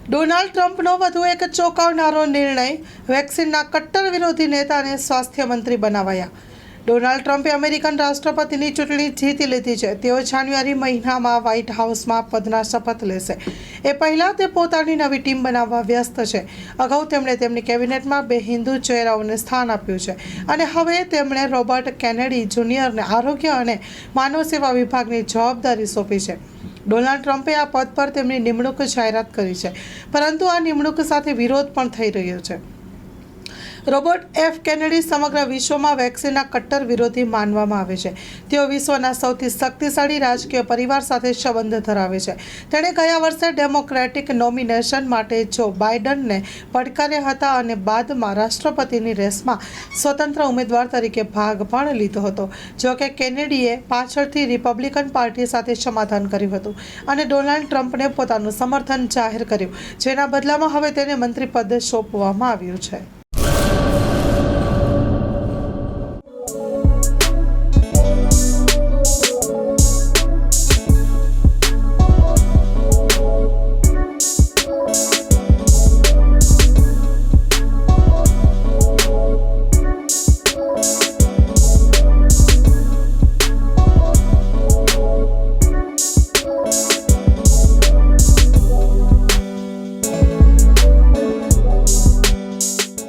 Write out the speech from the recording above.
Donald ટ્રમ્પનો વધુ એક ચોંકાવનારો નિર્ણય, વેક્સિનના કટ્ટર વિરોધી નેતાને સ્વાસ્થ્ય મંત્રી બનાવાયા. ડોનાલ્ડ ટ્રમ્પે અમેરિકન રાષ્ટ્રપતિની ચૂંટણી જીતી લીધી છે. તેઓ જાન્યુઆરી મહિનામાં વ્હાઇટ હાઉસમાં પદના શપથ લેશે. એ પહેલાં તે પોતાની નવી ટીમ બનાવવા વ્યસ્ત છે. અગાઉ તેમણે તેમની કેબિનેટમાં 2 હિન્દુ ચહેરાઓને સ્થાન આપ્યું છે અને હવે તેમણે રોબર્ટ કેનેડી જુનિયરને આરોગ્ય અને માનવ સેવા વિભાગની જવાબદારી સોંપી છે. ડોનાલ્ડ ટ્રમ્પે આ પદ પર તેમની નિમણૂક જાહેરાત કરી છે, પરંતુ આ નિમણૂક સાથે વિરોધ પણ થઈ રહ્યો છે. રોબર્ટ એફ કેનેડી સમગ્ર વિશ્વમાં વેક્સિનના કટ્ટર વિરોધી માનવામાં આવે છે. તેઓ વિશ્વના સૌથી શક્તિશાળી રાજકીય પરિવાર સાથે સંબંધ ધરાવે છે. તેણે ગયા વર્ષે ડેમોક્રેટિક નોમિનેશન માટે જો બાઇડનને પડકાર્યા હતા અને બાદમાં રાષ્ટ્રપતિની રેસમાં સ્વતંત્ર ઉમેદવાર તરીકે ભાગ પણ લીધો હતો. જો કે કેનેડીએ પાછળથી રિપબ્લિકન પાર્ટી સાથે સમાધાન કર્યું હતું અને ડોનાલ્ડ ટ્રમ્પને પોતાનું સમર્થન જાહેર કર્યું, જેના બદલામાં હવે તેને મંત્રી પદ સોંપવામાં આવ્યું છે.